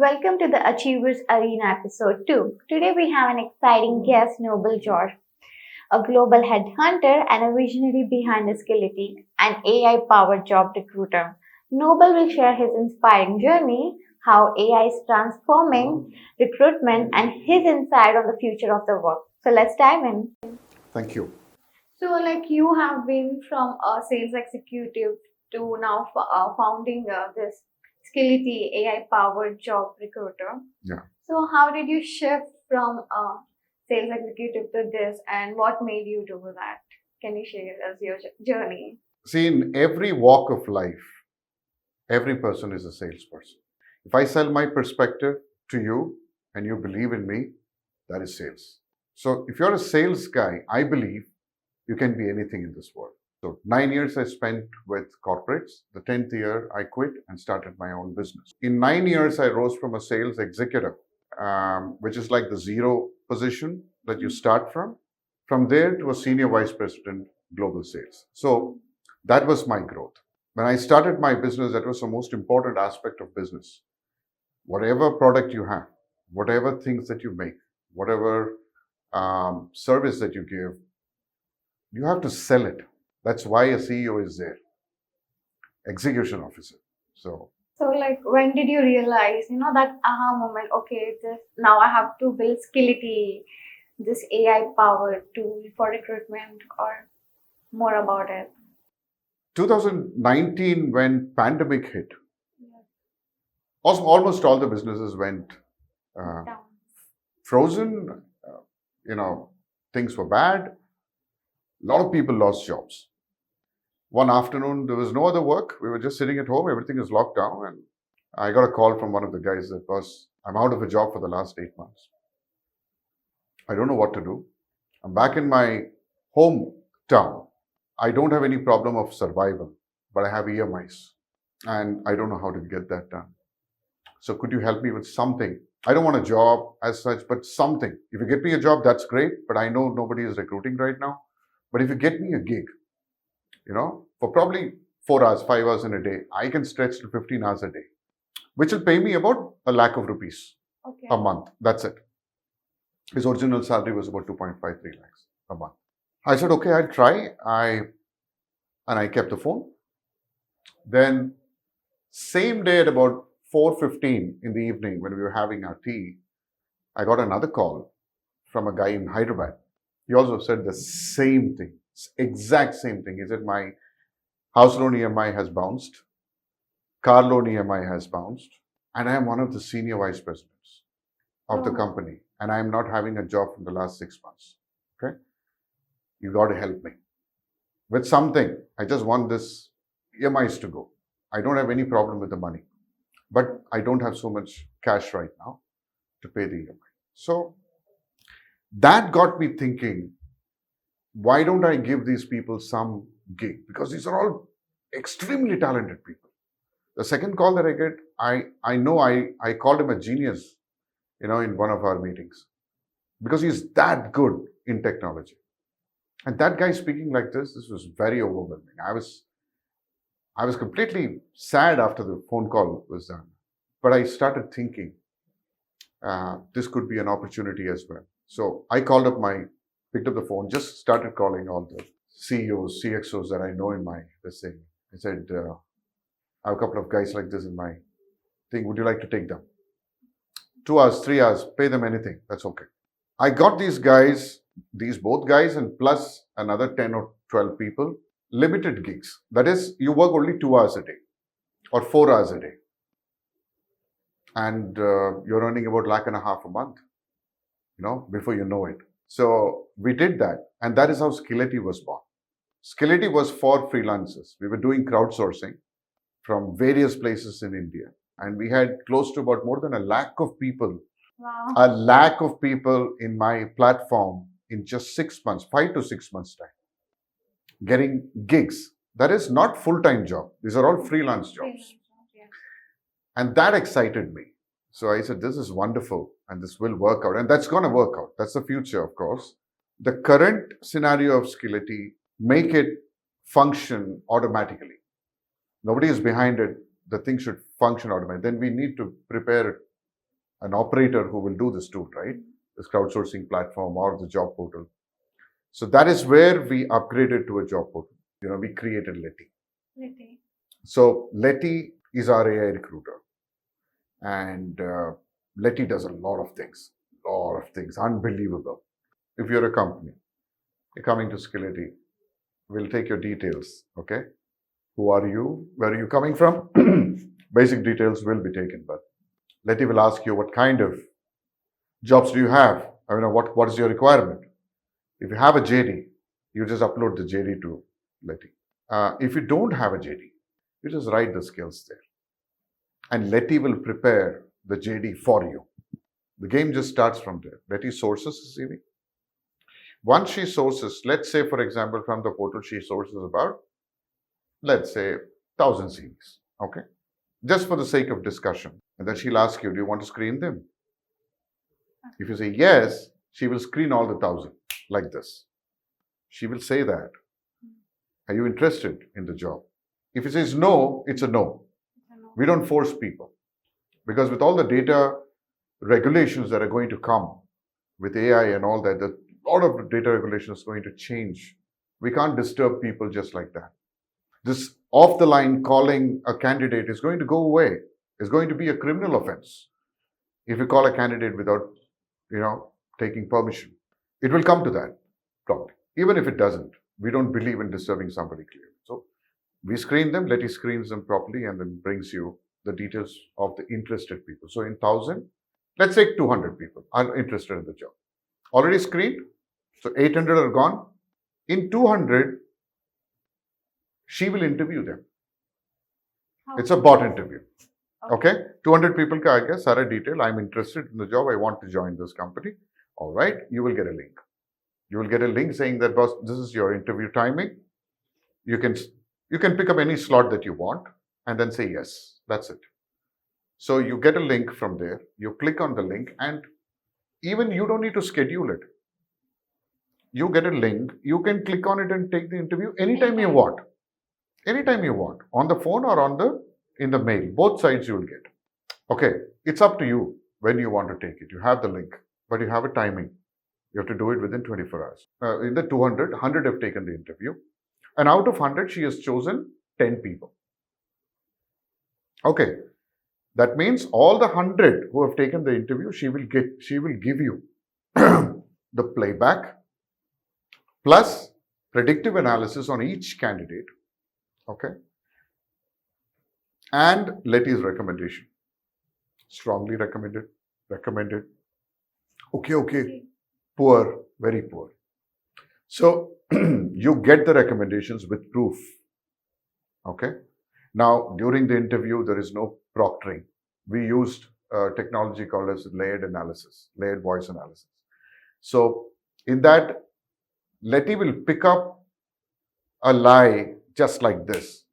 Welcome to the Achievers Arena episode 2. Today we have an exciting guest, Nobel George, a global headhunter and a visionary behind Skillety, an AI-powered job recruiter. Nobel will share his inspiring journey, how AI is transforming recruitment, and his insight on the future of the work. So let's dive in. Thank you. So, you have been from a sales executive to now founding this Skillety AI-powered job recruiter. Yeah. So, how did you shift from a sales executive to this, and what made you do that? Can you share us your journey? See, in every walk of life, every person is a salesperson. If I sell my perspective to you and you believe in me, that is sales. So if you're a sales guy, I believe you can be anything in this world. So 9 years I spent with corporates. The 10th year I quit and started my own business. In 9 years, I rose from a sales executive, which is like the zero position that you start from there to a senior vice president global sales. So that was my growth. When I started my business, that was the most important aspect of business. Whatever product you have, whatever things that you make, whatever service that you give, you have to sell it. That's why a CEO is there, execution officer. So, when did you realize, that aha moment? Okay, now I have to build Skillety, this AI-powered tool for recruitment, or more about it. 2019, when pandemic hit, almost all the businesses went Down. frozen. Things were bad. A lot of people lost jobs. One afternoon, there was no other work. We were just sitting at home. Everything is locked down. And I got a call from one of the guys that I'm out of a job for the last 8 months. I don't know what to do. I'm back in my hometown. I don't have any problem of survival, but I have EMIs. And I don't know how to get that done. So could you help me with something? I don't want a job as such, but something. If you get me a job, that's great. But I know nobody is recruiting right now. But if you get me a gig, for probably 4 hours, 5 hours in a day, I can stretch to 15 hours a day, which will pay me about ₹1,00,000 a month. That's it. His original salary was about 2.53 lakhs a month. I said, okay, I'll try. I kept the phone. Then same day at about 4:15 in the evening when we were having our tea, I got another call from a guy in Hyderabad. He also said the same thing, exact same thing. He said, my house loan EMI has bounced, car loan EMI has bounced, and I am one of the senior vice presidents of the company, and I am not having a job from the last 6 months. Okay? You got to help me with something. I just want this EMIs to go. I don't have any problem with the money, but I don't have so much cash right now to pay the EMI. So that got me thinking, why don't I give these people some gig? Because these are all extremely talented people. The second call that I get, I know I called him a genius, in one of our meetings, because he's that good in technology. And that guy speaking like this was very overwhelming. I was completely sad after the phone call was done. But I started thinking, this could be an opportunity as well. So I picked up the phone, just started calling all the CEOs, CXOs that I know in this thing. I said, I have a couple of guys like this in my thing. Would you like to take them? 2 hours, 3 hours, pay them anything. That's okay. I got these both guys, and plus another 10 or 12 people, limited gigs. That is, you work only 2 hours a day or 4 hours a day. And you're earning about $1.5 lakh a month, before you know it. So we did that. And that is how Skillety was born. Skillety was for freelancers. We were doing crowdsourcing from various places in India. And we had close to about more than 1 lakh of people. Wow. 1 lakh of people in my platform in just 6 months, 5 to 6 months time, getting gigs. That is not full-time job. These are all freelance jobs. And that excited me. So I said, this is wonderful and this will work out. And that's going to work out. That's the future, of course. The current scenario of Skillety, make it function automatically. Nobody is behind it. The thing should function automatically. Then we need to prepare an operator who will do this tool, right? This crowdsourcing platform or the job portal. So that is where we upgraded to a job portal. We created Lety. Lety. So Lety is our AI recruiter, and Lety does a lot of things, unbelievable. If you're a company, you're coming to Skillety, we'll take your details, okay? Who are you? Where are you coming from? Basic details will be taken, but Lety will ask you what kind of jobs do you have? What is your requirement? If you have a JD, you just upload the JD to Lety. If you don't have a JD, you just write the skills there. And Lety will prepare the JD for you. The game just starts from there. Lety sources the CV. Once she sources, let's say, for example, from the portal, she sources about, let's say, 1,000 CVs, okay? Just for the sake of discussion. And then she'll ask you, do you want to screen them? If you say yes, she will screen all the 1,000 like this. She will say that. Are you interested in the job? If he says no, it's a no. We don't force people. Because with all the data regulations that are going to come with AI and all that, a lot of data regulations is going to change. We can't disturb people just like that. This off-the-line calling a candidate is going to go away. It's going to be a criminal offense if you call a candidate without, taking permission. It will come to that, probably. Even if it doesn't, we don't believe in disturbing somebody clearly. So we screen them, Lety screens them properly, and then brings you the details of the interested people. So in 1,000, let's say 200 people are interested in the job. Already screened, so 800 are gone. In 200, she will interview them. It's a bot interview. Okay? 200 people ka aa gaya, sara detail, I'm interested in the job, I want to join this company. All right, you will get a link. You will get a link saying that, boss, this is your interview timing. You can pick up any slot that you want and then say yes. That's it. So you get a link from there. You click on the link, and even you don't need to schedule it. You get a link. You can click on it and take the interview anytime you want. Anytime you want. On the phone or in the mail. Both sides you will get. Okay. It's up to you when you want to take it. You have the link, but you have a timing. You have to do it within 24 hours. In the 200, 100 have taken the interview. And out of 100, she has chosen 10 people. Okay. That means all the 100 who have taken the interview, she will give you the playback plus predictive analysis on each candidate. Okay. And Lety's recommendation. Strongly recommended. Okay. Poor, very poor. So you get the recommendations with proof. Okay. Now, during the interview, there is no proctoring. We used technology called as layered voice analysis. So in that, Lety will pick up a lie just like this.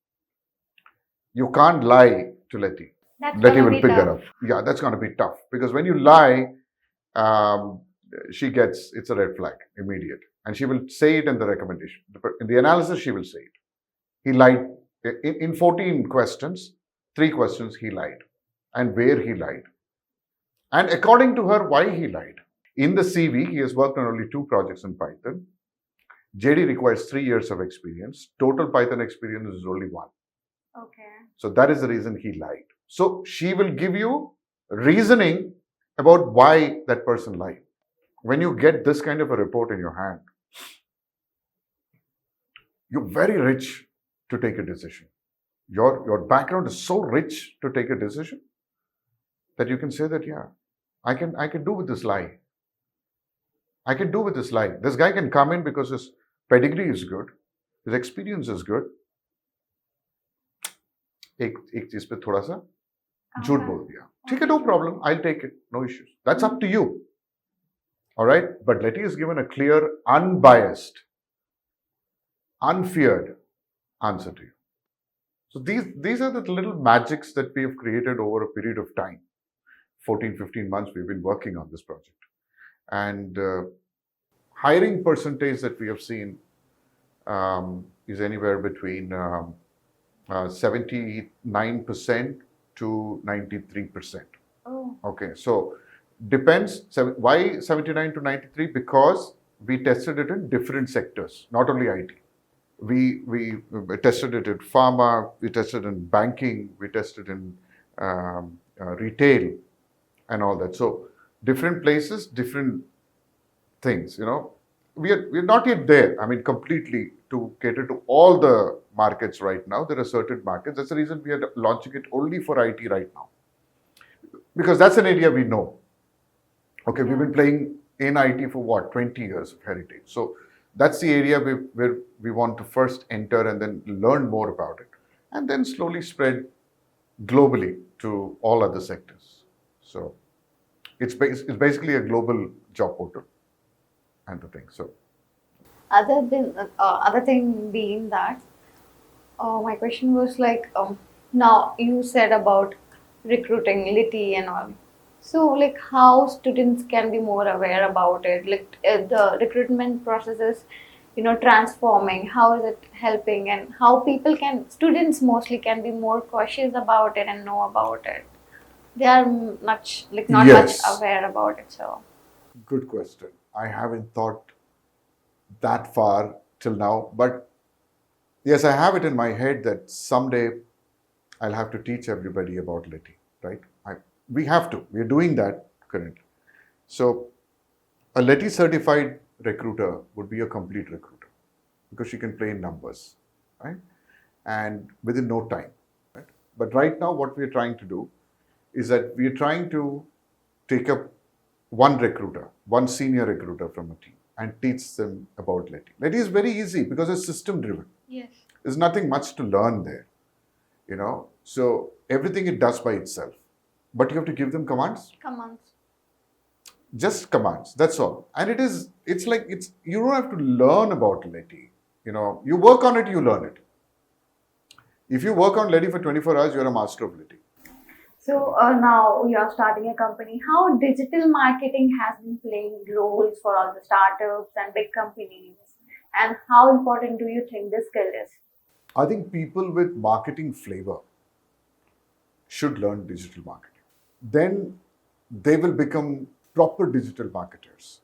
You can't lie to Lety. Lety will pick that up. Yeah, that's going to be tough. Because when you lie, it's a red flag, immediate. And she will say it in the recommendation. In the analysis, she will say it. He lied. In 14 questions, 3 questions he lied. And where he lied. And according to her, why he lied. In the CV, he has worked on only 2 projects in Python. JD requires 3 years of experience. Total Python experience is only 1. Okay. So that is the reason he lied. So she will give you reasoning about why that person lied. When you get this kind of a report in your hand, you're very rich to take a decision. Your background is so rich to take a decision that you can say that, yeah, I can do with this lie. I can do with this lie. This guy can come in because his pedigree is good, his experience is good. एक चीज पे थोड़ा सा झूठ बोल दिया. ठीक है, no problem. I'll take it. No issues. That's up to you. All right? But Lety is given a clear, unbiased, unfeared answer to you. So these are the little magics that we have created over a period of time. 14, 15 months we've been working on this project. And hiring percentage that we have seen is anywhere between 79% to 93%. Oh. Okay, so Depends. Why 79 to 93? Because we tested it in different sectors, not only IT. We tested it in pharma, we tested in banking, we tested in retail and all that. So different places, different things. We're not yet there. I mean, completely to cater to all the markets right now. There are certain markets. That's the reason we are launching it only for IT right now, because that's an area we know. Okay, we've been playing in IT for what, 20 years of heritage. So that's the area where we want to first enter and then learn more about it, and then slowly spread globally to all other sectors. So it's basically a global job portal and the thing. So other thing being that, my question was like, now you said about recruiting Lety and all. So like how students can be more aware about it, like the recruitment process is, transforming. How is it helping, and how students mostly can be more cautious about it and know about it. They are much like not much yes, aware about it. So good question. I haven't thought that far till now, but yes, I have it in my head that someday I'll have to teach everybody about Lety, right? We have to. We're doing that currently. So a Lety certified recruiter would be a complete recruiter because she can play in numbers, right? And within no time, right? But right now, what we're trying to do is that we're trying to take up one recruiter, one senior recruiter from a team, and teach them about Lety. Lety is very easy because it's system driven. yes, There's nothing much to learn there, So everything it does by itself. But you have to give them commands. commands. Just commands. That's all. And you don't have to learn about Lety. You work on it, you learn it. If you work on Lety for 24 hours, you're a master of Lety. So now you are starting a company. How digital marketing has been playing roles for all the startups and big companies, and how important do you think this skill is? I think people with marketing flavor should learn digital marketing. Then they will become proper digital marketers.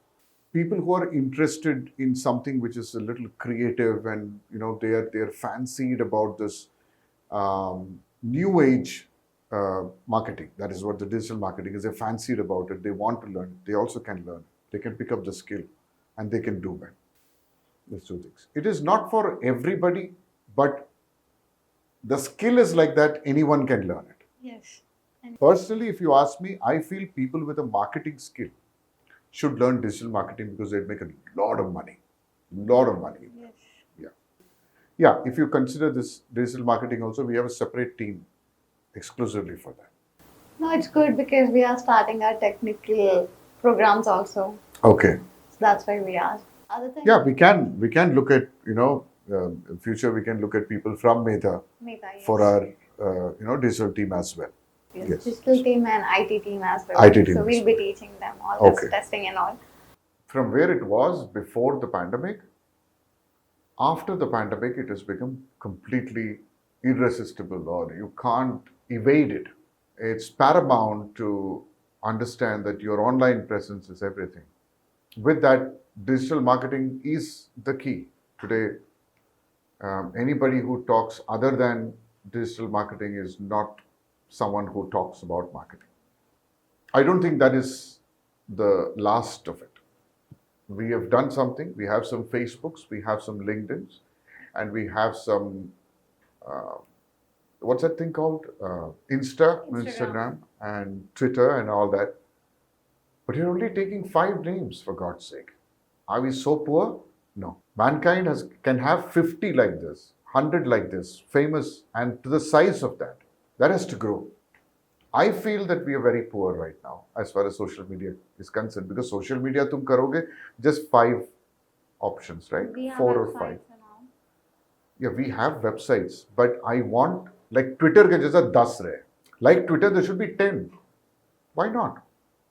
People who are interested in something which is a little creative, and they're fancied about this new age marketing. That is what the digital marketing is. They're fancied about it. They want to learn. They also can learn. They can pick up the skill, and they can do well. These two things. It is not for everybody, but the skill is like that. Anyone can learn it. Yes. Personally, if you ask me, I feel people with a marketing skill should learn digital marketing because they'd make a lot of money. Lot of money. Yes. Yeah. Yeah, if you consider this digital marketing also, we have a separate team exclusively for that. No, it's good because we are starting our technical programs also. Okay. So that's why we asked. Other things? Yeah, we can look at, in future we can look at people from Medha Medha, yes. for our, digital team as well. Yes. Digital team and IT team as well. IT team so as we'll be teaching them all this testing and all. From where it was before the pandemic, after the pandemic, it has become completely irresistible, or you can't evade it. It's paramount to understand that your online presence is everything. With that, digital marketing is the key. Today, anybody who talks other than digital marketing is not someone who talks about marketing. I don't think that is the last of it. We have done something. We have some Facebooks, we have some LinkedIns, and we have some, what's that thing called? Instagram and Twitter and all that. But you're only taking 5 names, for God's sake. Are we so poor? No. Mankind can have 50 like this, 100 like this, famous, and to the size of that. That has to grow. I feel that we are very poor right now as far as social media is concerned, because social media tum karoge just 5 options, right? We have 4 or 5. Yeah, we have websites, but I want, like Twitter ke jaisa 10 rahe. Like Twitter, there should be 10. Why not?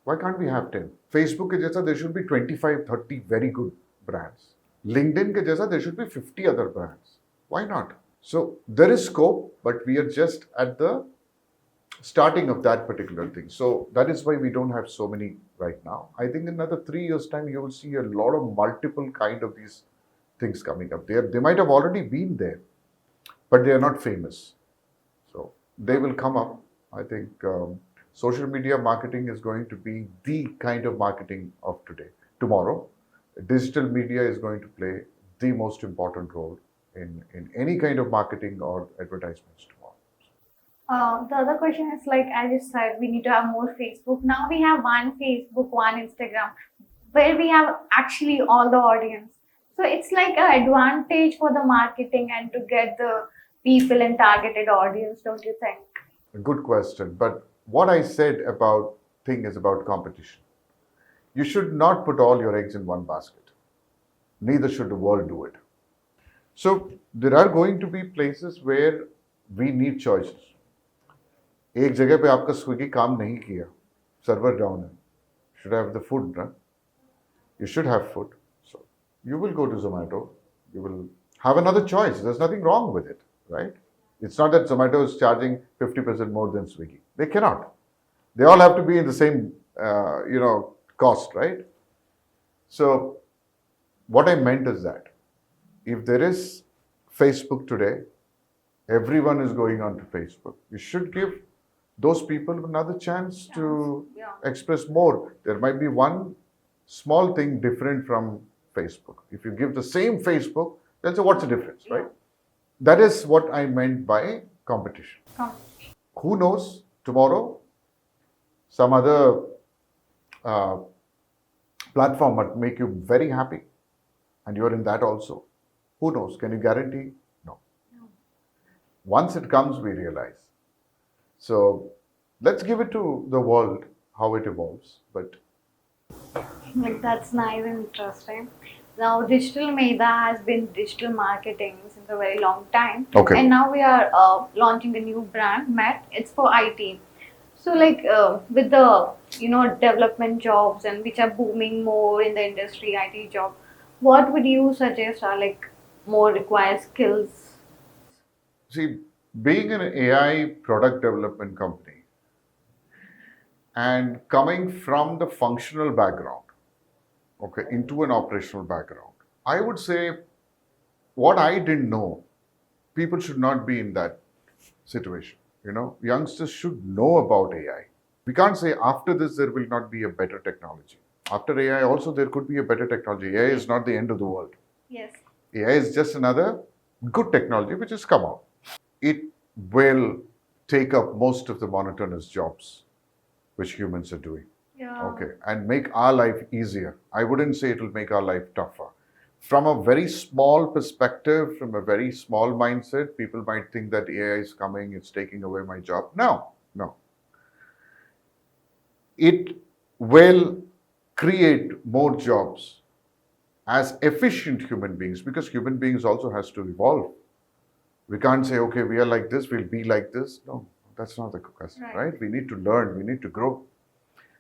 Why can't we have 10? Facebook ke jaisa, there should be 25, 30 very good brands. LinkedIn ke jaisa, there should be 50 other brands. Why not? So there is scope, but we are just at the starting of that particular thing. So that is why we don't have so many right now. I think in another 3 years' time, you will see a lot of multiple kind of these things coming up. They might have already been there, but they are not famous. So they will come up. I think social media marketing is going to be the kind of marketing of today. Tomorrow, digital media is going to play the most important role in any kind of marketing or advertisements tomorrow. The other question is like, as you said, we need to have more Facebook. Now we have one Facebook, one Instagram, where we have actually all the audience. So it's like an advantage for the marketing and to get the people in targeted audience, don't you think? A good question. But what I said about thing is about competition. You should not put all your eggs in one basket. Neither should the world do it. So there are going to be places where we need choices. एक जगह पे आपका Swiggy काम नहीं किया, server down है, should have the food, ना? You should have food. So you will go to Zomato. You will have another choice. There's nothing wrong with it, right? It's not that Zomato is charging 50% more than Swiggy. They cannot. They all have to be in the same, cost, right? So what I meant is that if there is Facebook today, everyone is going on to Facebook. You should give those people another chance to express more. There might be one small thing different from Facebook. If you give the same Facebook, then say, what's the difference, right? That is what I meant by competition. Who knows, tomorrow, some other platform might make you very happy and you're in that also. Who knows? Can you guarantee? No. Once it comes, we realize. So let's give it to the world how it evolves. But Like that's nice and interesting. Now, digital Medha has been digital marketing since a very long time. Okay. And now we are launching a new brand, Met. It's for IT. So, like with the development jobs and which are booming more in the industry, IT job, what would you suggest are like more required skills? see, being an AI product development company and coming from the functional background, okay, into an operational background, I would say what I didn't know, people should not be in that situation. Youngsters should know about AI. We can't say after this there will not be a better technology. After AI also there could be a better technology. AI is not the end of the world. Yes. AI is just another good technology which has come out. It will take up most of the monotonous jobs which humans are doing. Yeah. Okay, and make our life easier. I wouldn't say it will make our life tougher. From a very small perspective, from a very small mindset, people might think that AI is coming, it's taking away my job. No. It will create more jobs as efficient human beings, because human beings also has to evolve. We can't say, okay, we are like this, we'll be like this. No, that's not the question, right? We need to learn, we need to grow.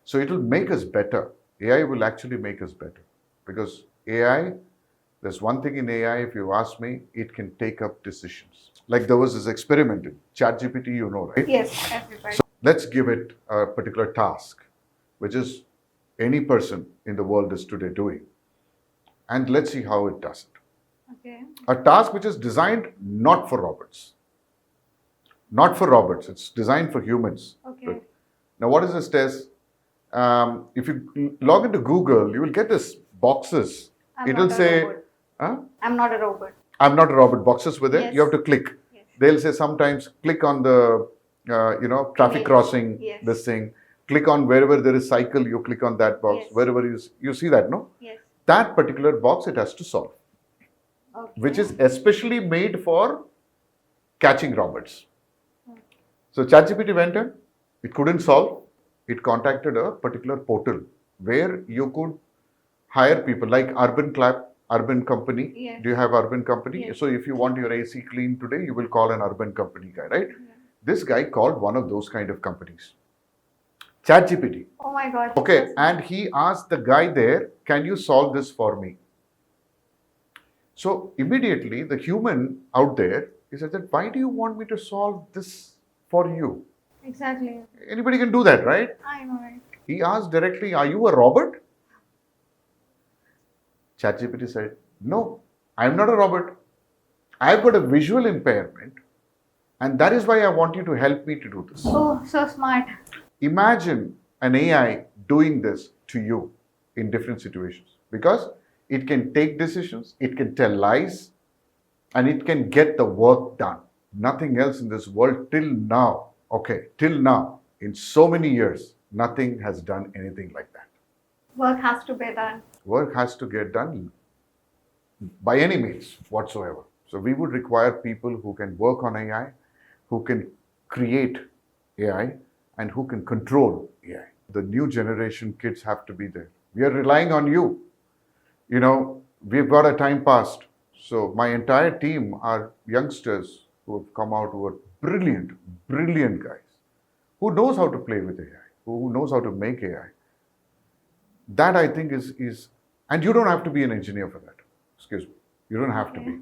So it will make us better. AI will actually make us better, because AI, there's one thing in AI, if you ask me, it can take up decisions. Like there was this experiment in ChatGPT, right? Yes, everybody. So let's give it a particular task, which is any person in the world is today doing. And let's see how it does it. Okay. A task which is designed not for robots. Not for robots, it's designed for humans. Okay. Now, what is this test? If you log into Google, you will get this boxes. It'll say, I'm not a robot. I'm not a robot. Boxes with it. Yes. You have to click. Yes. They'll say sometimes click on the, traffic crossing, Yes. this thing. Click on wherever there is cycle, you click on that box. Yes. Wherever you see that, no? Yes. That particular box it has to solve, Okay. which is especially made for catching robots. So ChatGPT went in, it couldn't solve. It contacted a particular portal where you could hire people like Urban Company. Yes. Do you have Urban Company? Yes. So if you want your AC cleaned today, you will call an Urban Company guy, right? This guy called one of those kind of companies. ChatGPT. Oh my God. Okay, and he asked the guy there, can you solve this for me? So immediately the human out there, he said that, why do you want me to solve this for you? Exactly. Anybody can do that, right? I know, right? He asked directly, "Are you a robot?" ChatGPT said, "No, I'm not a robot. I've got a visual impairment, and that is why I want you to help me to do this." Oh, so smart. Imagine an AI doing this to you in different situations because it can take decisions, it can tell lies, and it can get the work done. Nothing else in this world till now, in so many years, nothing has done anything like that. Work has to be done. Work has to get done by any means whatsoever. So we would require people who can work on AI, who can create AI, and who can control AI. The new generation kids have to be there. We are relying on you. You know, we've got a time past. So my entire team are youngsters who have come out who are brilliant, brilliant guys who knows how to play with AI, who knows how to make AI. That I think is and you don't have to be an engineer for that. Excuse me. You don't have to be.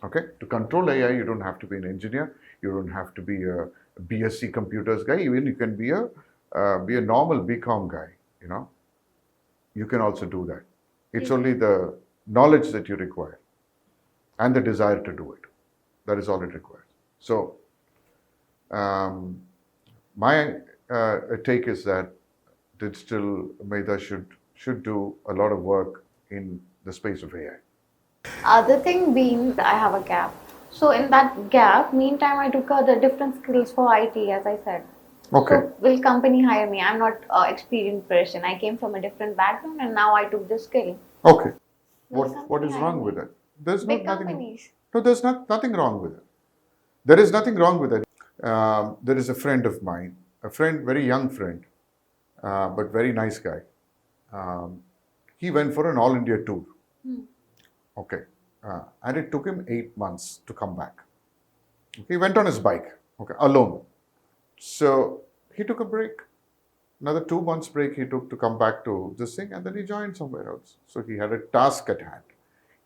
Okay? To control AI, you don't have to be an engineer. You don't have to be a BSc computers guy. Even you can be a normal BCom guy. You know, you can also do that. It's only the knowledge that you require and the desire to do it. That is all it requires. So, my take is that digital Medha should do a lot of work in the space of AI. Other thing being, I have a gap. So in that gap, meantime, I took the different skills for IT, as I said. Okay. So will company hire me? I'm not experienced person. I came from a different background, and now I took this skill. Okay. Will What company is hire wrong me? with it? There's Big nothing. companies. No, there's nothing wrong with it. There is nothing wrong with it. There is a friend of mine, a friend, very young friend, but very nice guy. He went for an all India tour. Okay. And it took him 8 months to come back. Okay. He went on his bike, okay, alone. So he took a break. Another 2 months break he took to come back to this thing, and then he joined somewhere else. So he had a task at hand.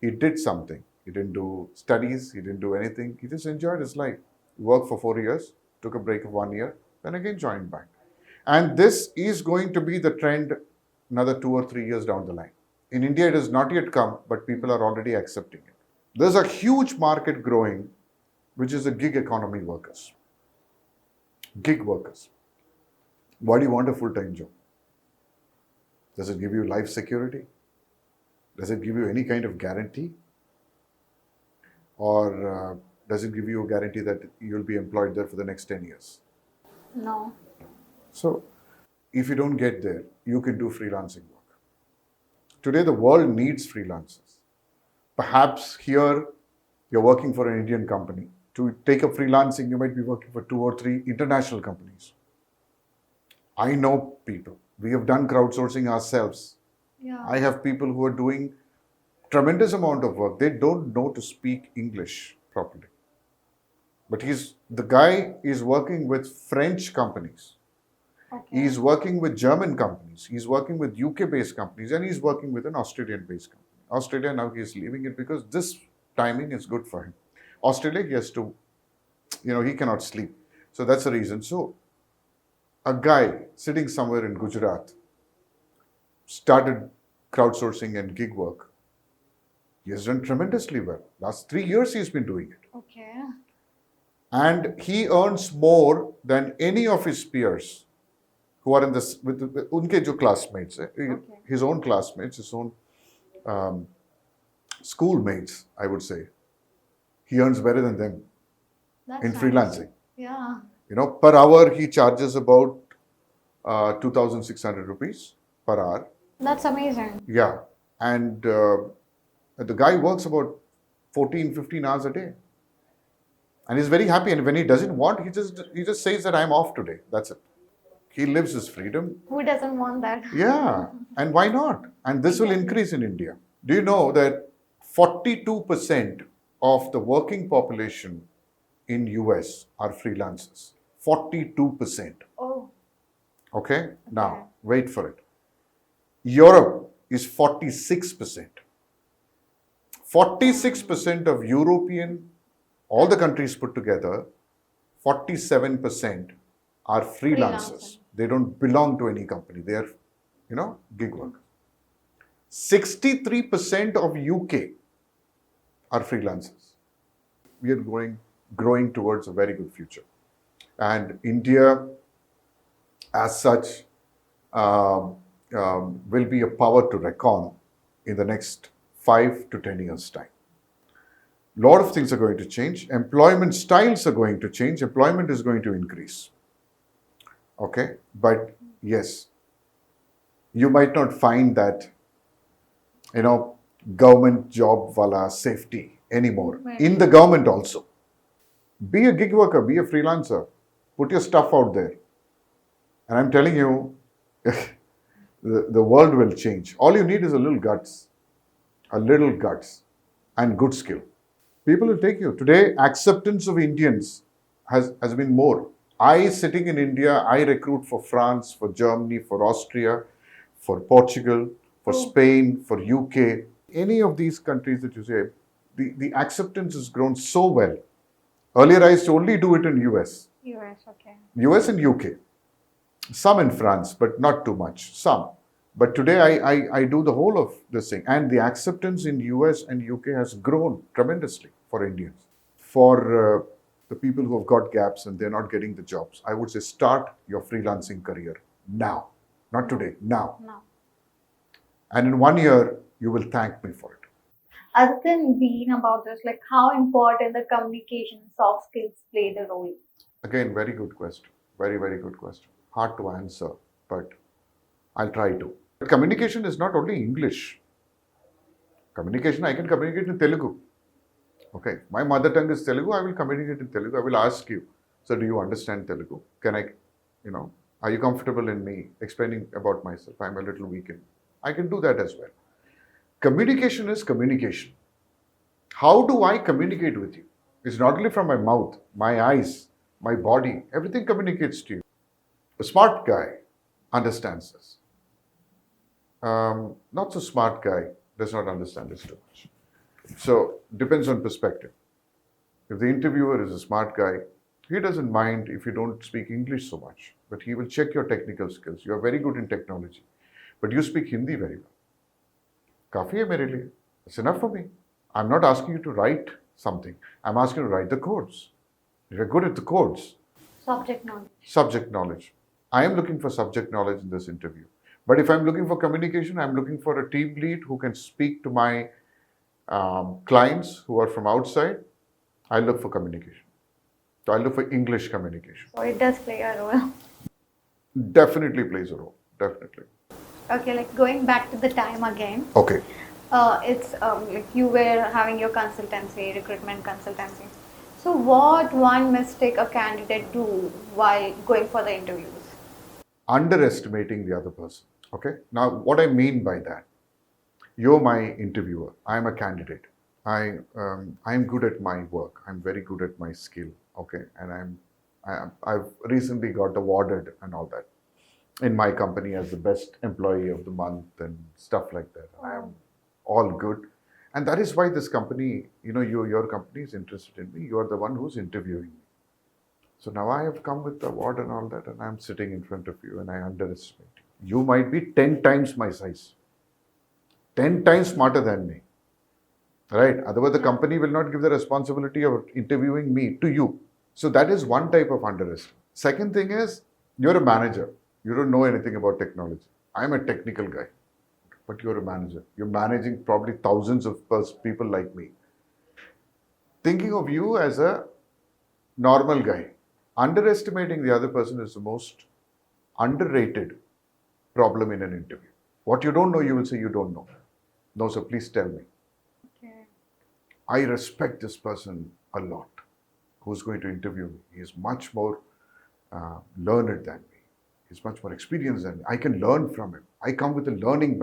He did something. He didn't do studies. He didn't do anything. He just enjoyed his life. He worked for 4 years, took a break of 1 year, then again joined back. And this is going to be the trend another 2 or 3 years down the line. In India, it has not yet come, but people are already accepting it. There's a huge market growing, which is the gig economy workers. Gig workers. Why do you want a full-time job? Does it give you life security? Does it give you any kind of guarantee? Or does it give you a guarantee that you'll be employed there for the next 10 years? No. So, if you don't get there, you can do freelancing work. Today, the world needs freelancers. Perhaps here, you're working for an Indian company. To take up freelancing, you might be working for 2 or 3 international companies. I know people. We have done crowdsourcing ourselves. Yeah. I have people who are doing tremendous amount of work. They don't know to speak English properly. But the guy is working with French companies. Okay. He's working with German companies. He's working with UK-based companies, and he's working with an Australian-based company. Australia, now he's leaving it because this timing is good for him. Australia, he has to, he cannot sleep. So that's the reason. So a guy sitting somewhere in Gujarat started crowdsourcing and gig work. He has done tremendously well. Last 3 years he's been doing it. Okay. And he earns more than any of his peers who are in this, with unke jo classmates, his own classmates, his own schoolmates, I would say. He earns better than them. That's in nice. Freelancing. Yeah. Per hour he charges about 2,600 rupees per hour. That's amazing. Yeah. And the guy works about 14, 15 hours a day. And he's very happy. And when he doesn't want, he just says that I'm off today. That's it. He lives his freedom. Who doesn't want that? Yeah. And why not? And this will increase in India. Do you know that 42% of the working population in US are freelancers? 42%. Oh. Okay? Now, wait for it. Europe is 46%. 46% of European, all the countries put together, 47% are freelancers. Freelancing. They don't belong to any company. They are, gig workers. 63% of UK are freelancers. We are growing towards a very good future. And India, as such, will be a power to reckon in the next 5 to 10 years' time. A lot of things are going to change. Employment styles are going to change. Employment is going to increase. Okay? But yes, you might not find that, government job wala safety anymore. Right. In the government also. Be a gig worker, be a freelancer. Put your stuff out there. And I'm telling you, the world will change. All you need is a little guts and good skill. People will take you. Today, acceptance of Indians has been more. I, sitting in India, I recruit for France, for Germany, for Austria, for Portugal, for Spain, for UK. Any of these countries that you say, the acceptance has grown so well. Earlier, I used to only do it in US. US, okay. US and UK. Some in France, but not too much. Some. But today I do the whole of this thing. And the acceptance in US and UK has grown tremendously for Indians. For the people who have got gaps and they're not getting the jobs, I would say start your freelancing career now. Not today, now. No. And in 1 year, you will thank me for it. Other than being about this, like how important the communication, soft skills play the role? Again, very good question. Very, very good question. Hard to answer, but I'll try to. Communication is not only English. Communication, I can communicate in Telugu. Okay, my mother tongue is Telugu, I will communicate in Telugu. I will ask you, so do you understand Telugu? Can I, are you comfortable in me explaining about myself? I'm a little weak in. I can do that as well. Communication is communication. How do I communicate with you? It's not only from my mouth, my eyes, my body, everything communicates to you. A smart guy understands this. Not so smart guy does not understand this too much. So, depends on perspective. If the interviewer is a smart guy, he doesn't mind if you don't speak English so much, but he will check your technical skills. You are very good in technology, but you speak Hindi very well. Kafi hai mere liye. It's enough for me. I'm not asking you to write something. I'm asking you to write the codes. If you're good at the codes. Subject knowledge. Subject knowledge. I am looking for subject knowledge in this interview. But if I'm looking for communication, I'm looking for a team lead who can speak to my clients who are from outside. I look for communication. So I look for English communication. So it does play a role. Definitely plays a role. Definitely. Okay, like going back to the time again. Okay. It's like you were having your consultancy, recruitment consultancy. So what one mistake a candidate do while going for the interviews? Underestimating the other person. Okay. Now, what I mean by that, you're my interviewer. I'm a candidate. I'm good at my work. I'm very good at my skill. Okay, and I've recently got awarded and all that in my company as the best employee of the month and stuff like that. I am all good, and that is why this company, your company is interested in me. You are the one who's interviewing me. So now I have come with the award and all that, and I'm sitting in front of you, and I underestimate you. You might be 10 times my size, 10 times smarter than me. Right? Otherwise, the company will not give the responsibility of interviewing me to you. So that is one type of underestimate. Second thing is, you're a manager. You don't know anything about technology. I'm a technical guy, but you're a manager. You're managing probably thousands of people like me. Thinking of you as a normal guy, underestimating the other person is the most underrated problem in an interview. What you don't know, you will say you don't know. No, so please tell me. Okay. I respect this person a lot who's going to interview me. He is much more learned than me. He's much more experienced than me. I can learn from him. I come with a learning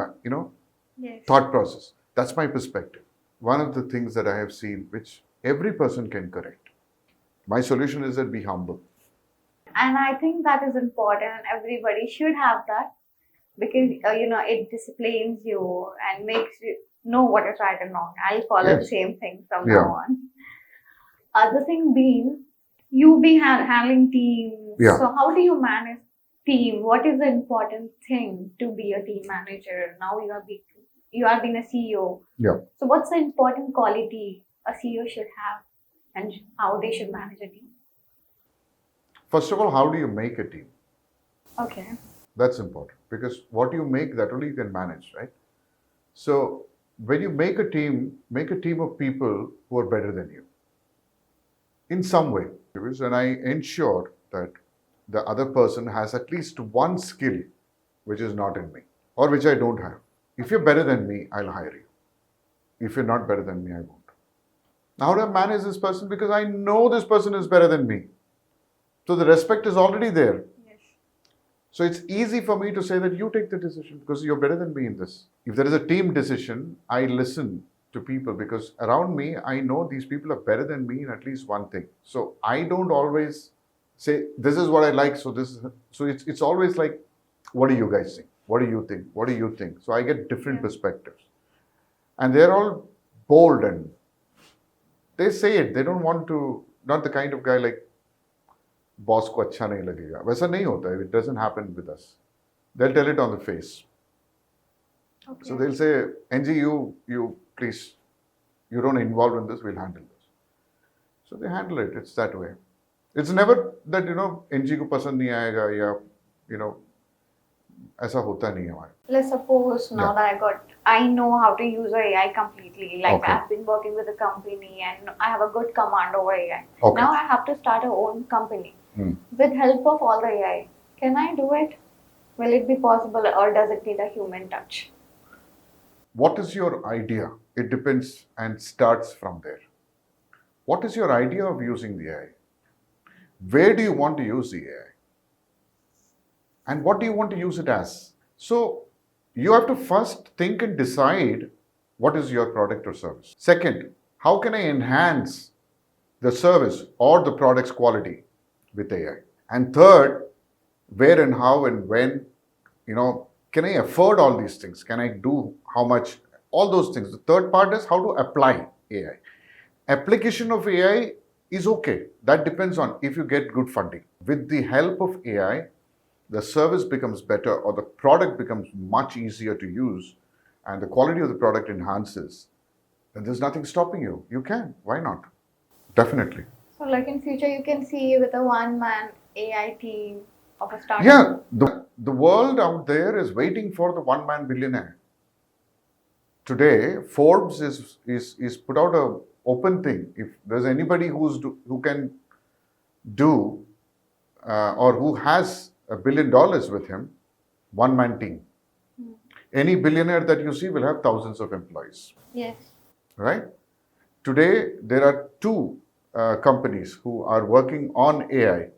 Yes. thought process. That's my perspective. One of the things that I have seen, which every person can correct. My solution is that be humble. And I think that is important, and everybody should have that because it disciplines you and makes you know what is right and wrong. I'll follow the Yes. same thing from Yeah. now on. Other thing being, You be handling teams. Yeah. So how do you manage team? What is the important thing to be a team manager? Now you are being a CEO. Yeah. So what's the important quality a CEO should have, and how they should manage a team? First of all, how do you make a team? Okay. That's important because what you make, that only you can manage, right? So when you make a team of people who are better than you in some way. And I ensure that the other person has at least one skill which is not in me or which I don't have. If you're better than me, I'll hire you. If you're not better than me, I won't. Now, how do I manage this person? Because I know this person is better than me. So the respect is already there. Yes. So it's easy for me to say that you take the decision because you're better than me in this. If there is a team decision, I listen to people because around me, I know these people are better than me in at least one thing. So I don't always say, this is what I like. So it's always like, what do you guys think? What do you think? What do you think? So I get different perspectives. And they're all bold and they say it. They don't want to, not the kind of guy like, boss को अच्छा नहीं लगेगा वैसा नहीं होता है. It doesn't happen with us. They'll tell it on the face. Okay. So they'll say, NG, you please, you don't involve in this, we'll handle this. So they handle it. It's that way. It's never that, NG को पसंद नहीं आएगा या, ऐसा होता नहीं है हमारे. Let's suppose now that I know how to use AI completely. Like Okay. I've been working with a company and I have a good command over AI. Okay. Now I have to start a own company with help of all the AI. Can I do it? Will it be possible or does it need a human touch? What is your idea? It depends and starts from there. What is your idea of using the AI? Where do you want to use the AI? And what do you want to use it as? So you have to first think and decide what is your product or service. Second, how can I enhance the service or the product's quality with AI? And third, where and how and when, can I afford all these things? Can I do how much? All those things. The third part is how to apply AI. Application of AI is okay. That depends on if you get good funding. With the help of AI, the service becomes better or the product becomes much easier to use and the quality of the product enhances, then there's nothing stopping you. You can. Why not? Definitely. So like in future you can see with a one-man AI team of a startup. Yeah. The world out there is waiting for the one-man billionaire. Today, Forbes is put out a open thing. If there's anybody who can do or who has $1 billion with him, one-man team. Any billionaire that you see will have thousands of employees. Yes. Right? Today, there are two companies who are working on AI,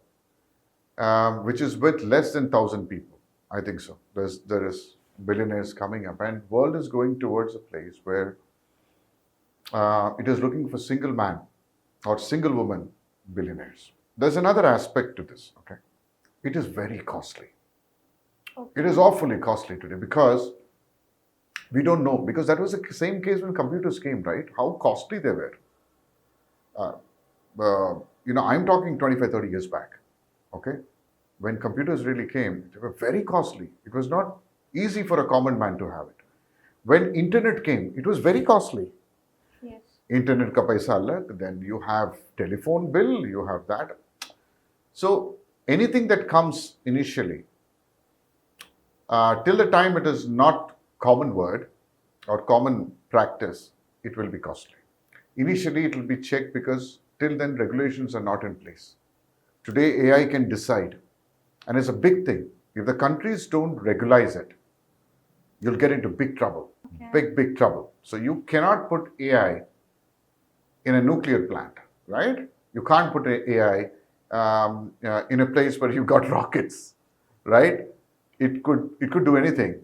which is with less than 1,000 people. I think so. There is billionaires coming up, and world is going towards a place where it is looking for single man or single woman billionaires. There's another aspect to this. Okay, it is very costly. Okay. It is awfully costly today because we don't know, because that was the same case when computers came, right? How costly they were. I'm talking 25, 30 years back. Okay, when computers really came, they were very costly. It was not easy for a common man to have it. When internet came, it was very costly. Yes. Internet ka paisa alag, then you have telephone bill, you have that. So anything that comes initially, till the time it is not common word or common practice, it will be costly. Initially, it will be checked because till then regulations are not in place. Today, AI can decide, and it's a big thing. If the countries don't regularize it, you'll get into big trouble. Okay. Big trouble. So you cannot put AI in a nuclear plant, right? You can't put AI in a place where you've got rockets, right? It could do anything.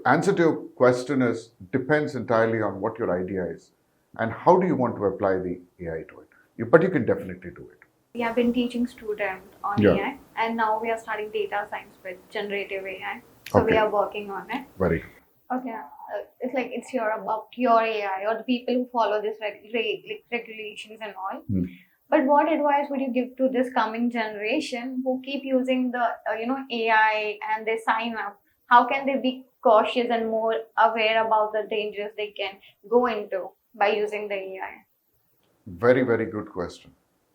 Answer to your question is depends entirely on what your idea is and how do you want to apply the AI to it. But you can definitely do it. We have been teaching students on AI, and now we are studying data science with generative AI. So we are working on it. Very good. Okay, it's like about your AI or the people who follow this regulations and all. But what advice would you give to this coming generation who keep using the AI and they sign up? How can they be cautious and more aware about the dangers they can go into by using the AI? Very, very good question.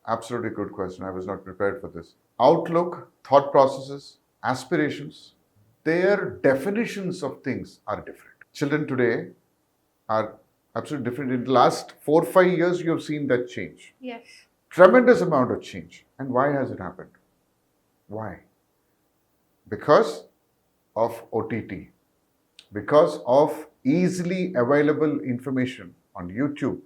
Absolutely good question. I was not prepared for this. Outlook, thought processes, aspirations, their definitions of things are different. Children today are absolutely different. In the last 4 or 5 years, you have seen that change. Yes. Tremendous amount of change. And why has it happened? Why? Because of OTT, because of easily available information on YouTube,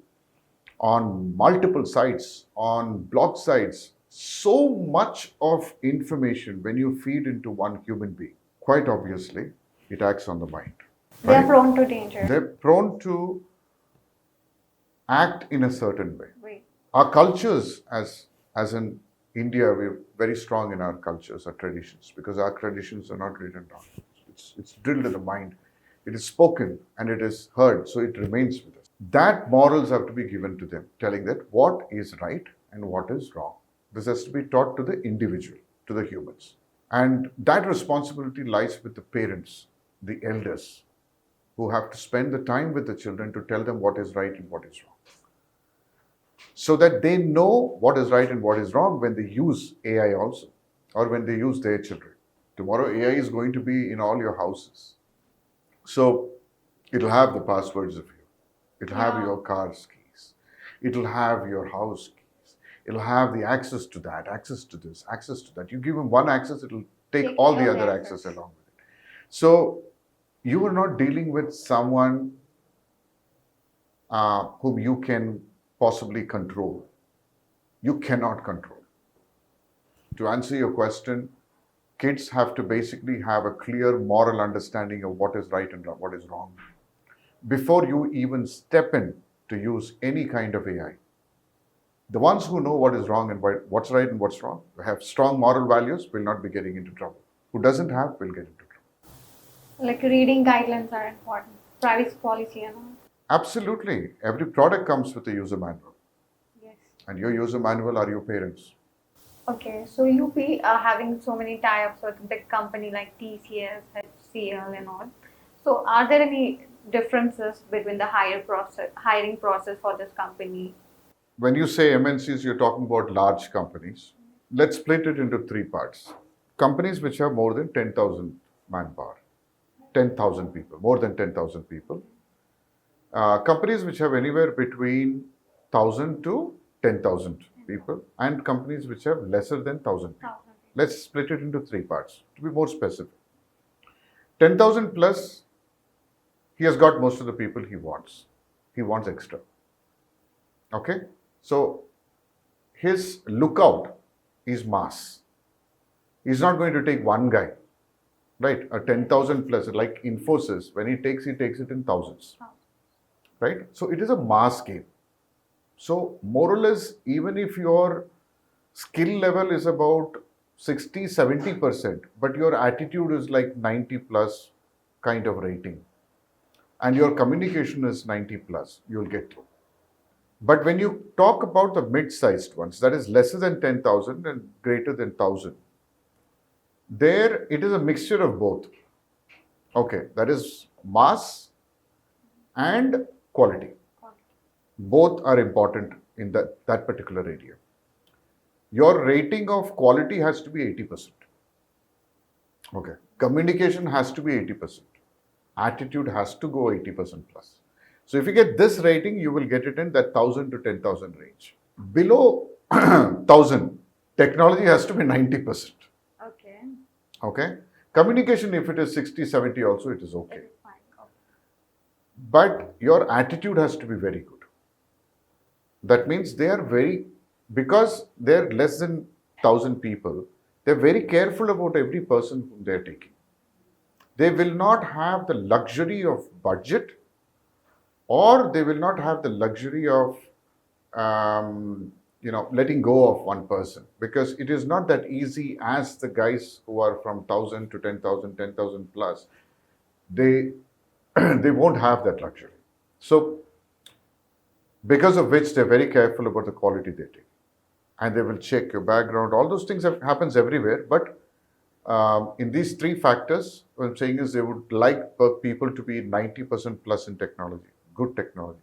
on multiple sites, on blog sites, so much of information when you feed into one human being, quite obviously, it acts on the mind. They're Right? prone to danger. They're prone to act in a certain way. Wait. Our cultures, as in India, we're very strong in our cultures, our traditions, because our traditions are not written down. It's drilled in the mind. It is spoken and it is heard, so it remains with us. That morals have to be given to them, telling that what is right and what is wrong. This has to be taught to the individual, to the humans. And that responsibility lies with the parents, the elders, who have to spend the time with the children to tell them what is right and what is wrong, so that they know what is right and what is wrong when they use AI also, or when they use their children. Tomorrow, AI is going to be in all your houses. So, it'll have the passwords of you. It'll have your car's keys. It'll have your house keys. It'll have the access to that, access to this, access to that. You give them one access, it'll take all the other access along with it. So, you are not dealing with someone whom you can possibly control. You cannot control. To answer your question, kids have to basically have a clear moral understanding of what is right and what is wrong before you even step in to use any kind of AI. The ones who know what is wrong and what's right and what's wrong, have strong moral values, will not be getting into trouble. Who doesn't have, will get into trouble. Like reading guidelines are important. Privacy policy and all. Absolutely. Every product comes with a user manual. Yes. And your user manual are your parents. Okay, so you be having so many tie-ups with big company like TCS, HCL and all. So are there any differences between the hiring process for this company? When you say MNCs, you're talking about large companies. Let's split it into three parts. Companies which have more than 10,000 manpower, 10,000 people, more than 10,000 people. Companies which have anywhere between 1,000 to 10,000 people, and companies which have lesser than 1,000 people. Let's split it into three parts to be more specific. 10,000 plus, he has got most of the people he wants. He wants extra. Okay? So, his lookout is mass. He's not going to take one guy, right? A 10,000 plus, like Infosys, when he takes it in thousands, right? So, it is a mass game. So, more or less, even if your skill level is about 60-70%, but your attitude is like 90 plus kind of rating, and your communication is 90 plus, you'll get through. But when you talk about the mid-sized ones, that is lesser than 10,000 and greater than 1,000, there it is a mixture of both. Okay, that is mass and quality. Both are important in that particular area. Your rating of quality has to be 80%. Okay, communication has to be 80%. Attitude has to go 80% plus. So if you get this rating, you will get it in that 1,000 to 10,000 range. Below 1,000, technology has to be 90%. Okay. Okay. Communication, if it is 60, 70 also, it is okay. But your attitude has to be very good. That means they are because they're less than 1,000 people, they're very careful about every person whom they're taking. They will not have the luxury of budget, or they will not have the luxury of letting go of one person, because it is not that easy as the guys who are from 1,000 to 10,000, 10,000 plus. They they won't have that luxury. So, because of which they're very careful about the quality they take. and they will check your background. All those things happens everywhere. But in these three factors, what I'm saying is they would like people to be 90% plus in technology, good technology.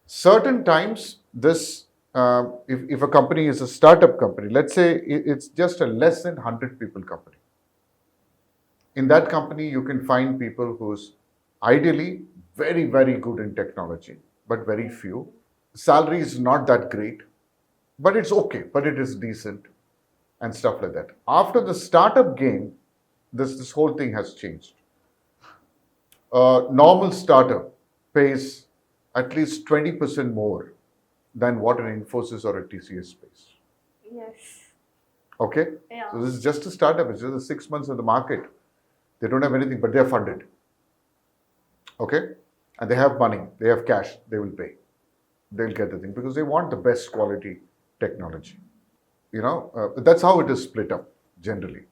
Certain times, if a company is a startup company, let's say it's just a less than 100 people company. In that company, you can find people who's ideally very, very good in technology, but very few. Salary is not that great, but it's okay, but it is decent and stuff like that. After the startup game, this whole thing has changed. A normal startup pays at least 20% more than what an Infosys or a TCS pays. Yes. Okay? Yeah. So this is just a startup, it's just 6 months in the market. They don't have anything, but they're funded. Okay? And they have money, they have cash, they will pay. They'll get the thing because they want the best quality technology. That's how it is split up generally.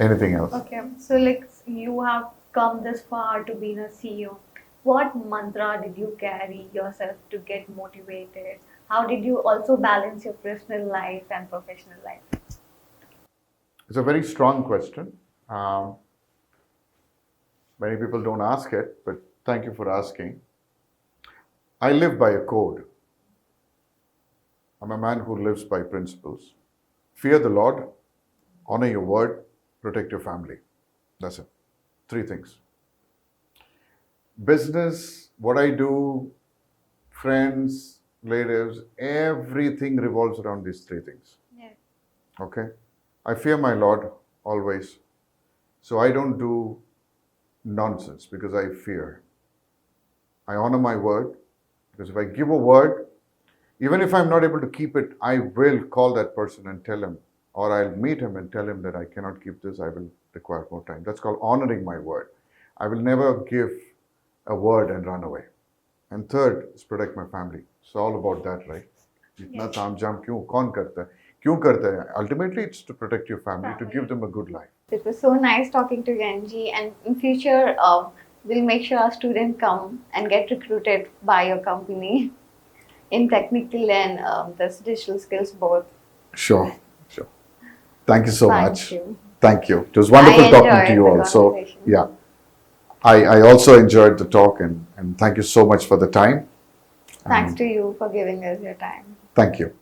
Anything else? Okay, so like you have come this far to being a CEO. What mantra did you carry yourself to get motivated? How did you also balance your personal life and professional life? It's a very strong question. Many people don't ask it, but thank you for asking. I live by a code. I'm a man who lives by principles. Fear the Lord, honor your word, protect your family. That's it. 3 things. Business, what I do, friends, relatives, everything revolves around these 3 things. Yes. Okay? I fear my Lord always. So I don't do nonsense because I fear. I honor my word because if I give a word, even if I'm not able to keep it, I will call that person and tell him, or I'll meet him and tell him that I cannot keep this, I will require more time. That's called honoring my word. I will never give a word and run away. And third is protect my family. It's all about that, right? Itna taam jam kyun? Kaun karta hai? Kyun karta hai? Ultimately, it's to protect your family, to give them a good life. It was so nice talking to you, Angie. And in future, we'll make sure our students come and get recruited by your company in technical and this digital skills both. Sure. Thank you so Thank much. you. Thank you. It was wonderful talking to enjoyed you the also. conversation. Yeah. I also enjoyed the talk and thank you so much for the time. Thanks to you for giving us your time. Thank you.